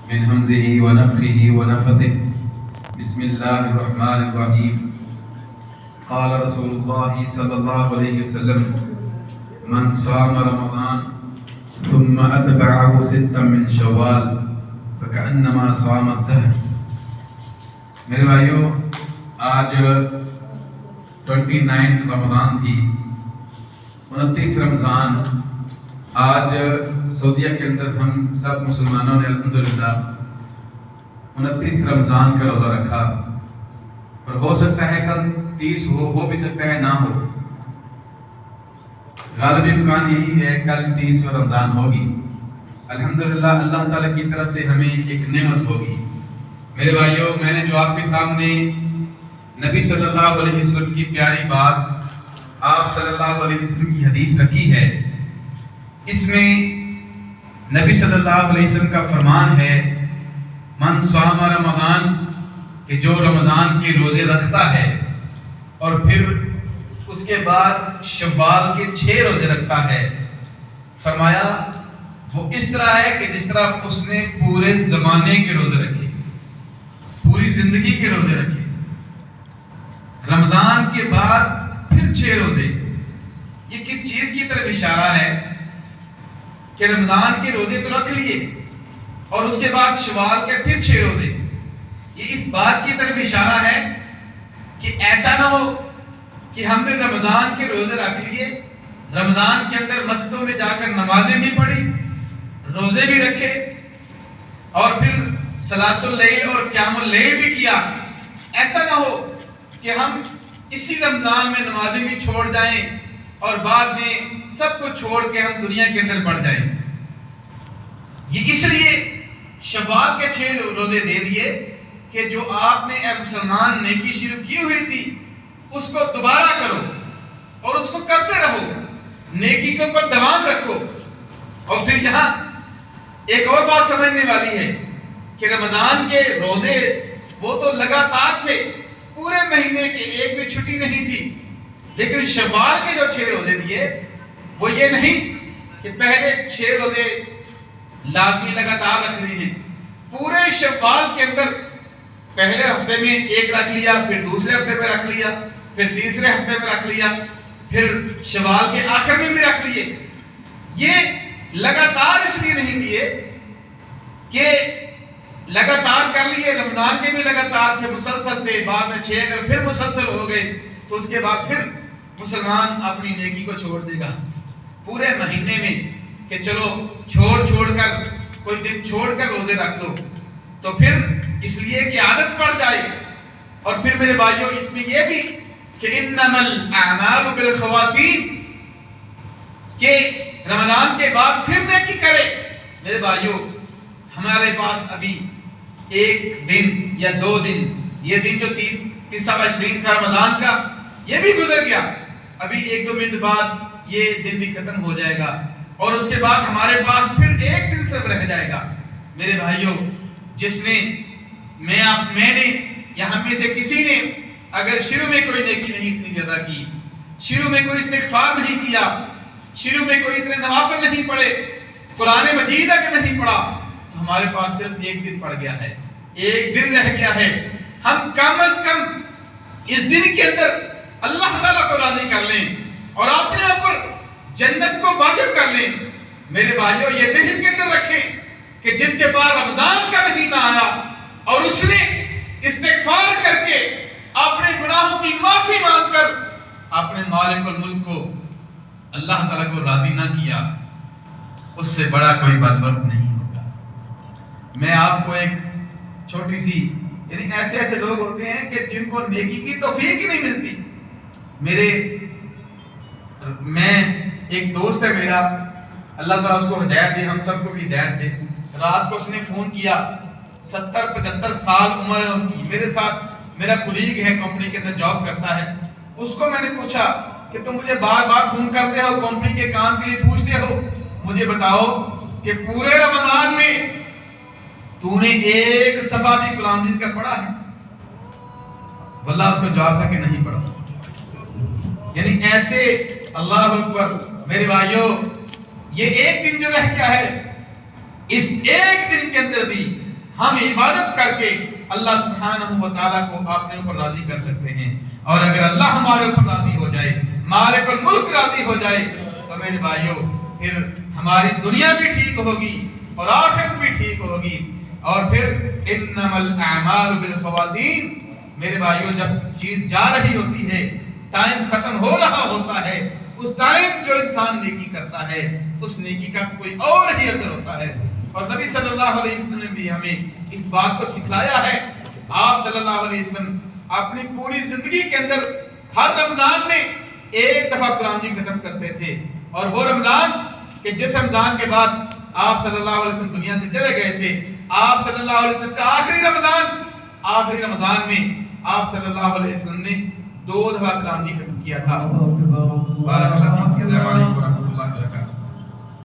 من همزه ونفخه ونفثه. بسم الله الرحمن الرحيم. قال رسول الله صلى الله عليه وسلم: من صام رمضان ثم أتبعه ستا من شوال فكأنما صام الدهر. میرے بھائیو، آج 29 رمضان تھی، 29 رمضان. آج سعودیہ کے اندر ہم سب مسلمانوں نے الحمدللہ 29 رمضان کا روزہ رکھا، اور ہو سکتا ہے کل 30 ہو بھی سکتا ہے نہ ہو. غالبی امکان یہی ہے کل 30 رمضان ہوگی. الحمدللہ اللہ تعالیٰ کی طرف سے ہمیں ایک نعمت ہوگی. میرے بھائیوں، میں نے جو آپ کے سامنے نبی صلی اللہ علیہ وسلم کی پیاری بات، آپ صلی اللہ علیہ وسلم کی حدیث رکھی ہے، اس میں نبی صلی اللہ علیہ وسلم کا فرمان ہے: من صام رمضان، کہ جو رمضان کے روزے رکھتا ہے اور پھر اس کے بعد شوال کے 6 روزے رکھتا ہے، فرمایا وہ اس طرح ہے کہ جس طرح اس نے پورے زمانے کے روزے رکھے، پوری زندگی کے روزے رکھے. رمضان کے بعد پھر 6 روزے، یہ کس چیز کی طرف اشارہ ہے؟ کہ رمضان کے روزے تو رکھ لیے اور اس کے بعد شوال کے پھر 6 روزے. یہ اس بات کی طرف اشارہ ہے کہ ایسا نہ ہو کہ ہم نے رمضان کے روزے رکھ لیے، رمضان کے اندر مسجدوں میں جا کر نمازیں بھی پڑھی، روزے بھی رکھے، اور پھر صلاۃ اللیل اور قیام اللیل بھی کیا. ایسا نہ ہو کہ ہم اسی رمضان میں نمازیں بھی چھوڑ جائیں اور بعد میں سب کو چھوڑ کے ہم دنیا کے اندر پڑ جائیں. یہ اس لیے شوال کے 6 روزے دے دیے کہ جو آپ نے اے مسلمان نیکی شروع کی ہوئی تھی اس کو دوبارہ کرو اور اس کو کرتے رہو، نیکی کے اوپر دوام رکھو. اور پھر یہاں ایک اور بات سمجھنے والی ہے کہ رمضان کے روزے وہ تو لگاتار تھے، پورے مہینے کے ایک بھی چھٹی نہیں تھی. لیکن شوال کے جو 6 روزے دیے وہ یہ نہیں کہ پہلے 6 روزے لازمی لگاتار رکھنے ہیں. پورے شوال کے اندر پہلے ہفتے میں 1 رکھ لیا، پھر دوسرے ہفتے میں رکھ لیا، پھر تیسرے ہفتے میں رکھ لیا، پھر شوال کے آخر میں بھی رکھ لیے. یہ لگاتار اس لیے نہیں دیے کہ لگاتار کر لیے، رمضان کے بھی لگاتار تھے، مسلسل تھے، بعد میں 6 اگر پھر مسلسل ہو گئے تو اس کے بعد پھر مسلمان اپنی نیکی کو چھوڑ دے گا. پورے مہینے میں کہ چلو چھوڑ کر کوئی دن چھوڑ کر روزے رکھ لو، تو پھر اس لیے کہ عادت پڑ جائے. اور پھر میرے بھائیوں اس میں یہ بھی کہ انما الاعمال بالخواتیم، کہ رمضان کے بعد پھر نیکی کرے. میرے بھائیوں، ہمارے پاس ابھی 1 دن یا 2 دن، یہ دن جو 29 تھا رمضان کا یہ بھی گزر گیا. ابھی 1-2 منٹ بعد یہ دن بھی ختم ہو جائے گا اور اس کے بعد ہمارے پاس پھر 1 دن صرف رہ جائے گا. میرے بھائیوں، جس نے میں نے یا ہم میں سے کسی نے اگر شروع میں کوئی نیکی نہیں اتنی زیادہ کی، شروع میں کوئی استغفار نہیں کیا، شروع میں کوئی اتنے نوافل نہیں پڑھے، قرآن مجید اگر نہیں پڑھا، تو ہمارے پاس صرف 1 دن پڑ گیا ہے، 1 دن رہ گیا ہے. ہم کم از کم اس دن کے اندر اللہ تعالیٰ کو راضی کر لیں اور اپنے اوپر جنت کو واجب کر لیں. میرے بھائیوں، یہ ذہن کے اندر رکھیں کہ جس کے بعد رمضان کا مہینہ آیا اور اس نے استغفار کر کے اپنے گناہوں کی معافی مانگ کر اپنے مالک الملک کو، اللہ تعالیٰ کو راضی نہ کیا، اس سے بڑا کوئی بدبخت نہیں ہوگا. میں آپ کو ایک چھوٹی سی، یعنی ایسے لوگ ہوتے ہیں کہ جن کو نیکی کی توفیق ہی نہیں ملتی. میں ایک دوست ہے میرا، اللہ تعالیٰ اس کو ہدایت دے، ہم سب کو بھی ہدایت دے. رات کو اس نے فون کیا، 70-75 سال عمر ہے اس کی، میرے ساتھ میرا کولیگ ہے، کمپنی کے اندر جاب کرتا ہے. اس کو میں نے پوچھا کہ تم مجھے بار بار فون کرتے ہو، کمپنی کے کام کے لیے پوچھتے ہو، مجھے بتاؤ کہ پورے رمضان میں تو نے 1 صفحہ بھی قرآن مجید کا پڑھا ہے؟ واللہ اس کو جواب تھا کہ نہیں پڑھا. یعنی ایسے اللہ اکبر. میرے بھائیوں، یہ 1 دن جو رہ گیا ہے، اس 1 دن کے اندر بھی ہم عبادت کر کے اللہ سبحانہ و تعالیٰ کو اپنے اوپر راضی کر سکتے ہیں. اور اگر اللہ ہمارے اوپر راضی ہو جائے، مالک الملک راضی ہو جائے، تو میرے بھائیوں پھر ہماری دنیا بھی ٹھیک ہوگی اور آخرت بھی ٹھیک ہوگی. اور پھر انما الاعمال بالخواتیم، میرے بھائیوں جب چیز جا رہی ہوتی ہے، ٹائم ختم ہو رہا ہوتا ہے، اس ٹائم جو انسان نیکی کرتا ہے اس نیکی کا کوئی اور ہی اثر ہوتا ہے. اور نبی صلی اللہ علیہ وسلم نے بھی ہمیں اس بات کو سکھلایا ہے. آپ صلی اللہ علیہ وسلم اپنی پوری زندگی کے اندر ہر رمضان میں ایک دفعہ قرآن جی ختم کرتے تھے، اور وہ رمضان کہ جس رمضان کے بعد آپ صلی اللہ علیہ وسلم دنیا سے چلے گئے تھے، آپ صلی اللہ علیہ وسلم کا آخری رمضان میں آپ صلی اللہ علیہ وسلم نے 2 دفعہ قرآن جی ختم کیا تھا. بارک اللہ فیک. السلام علیکم.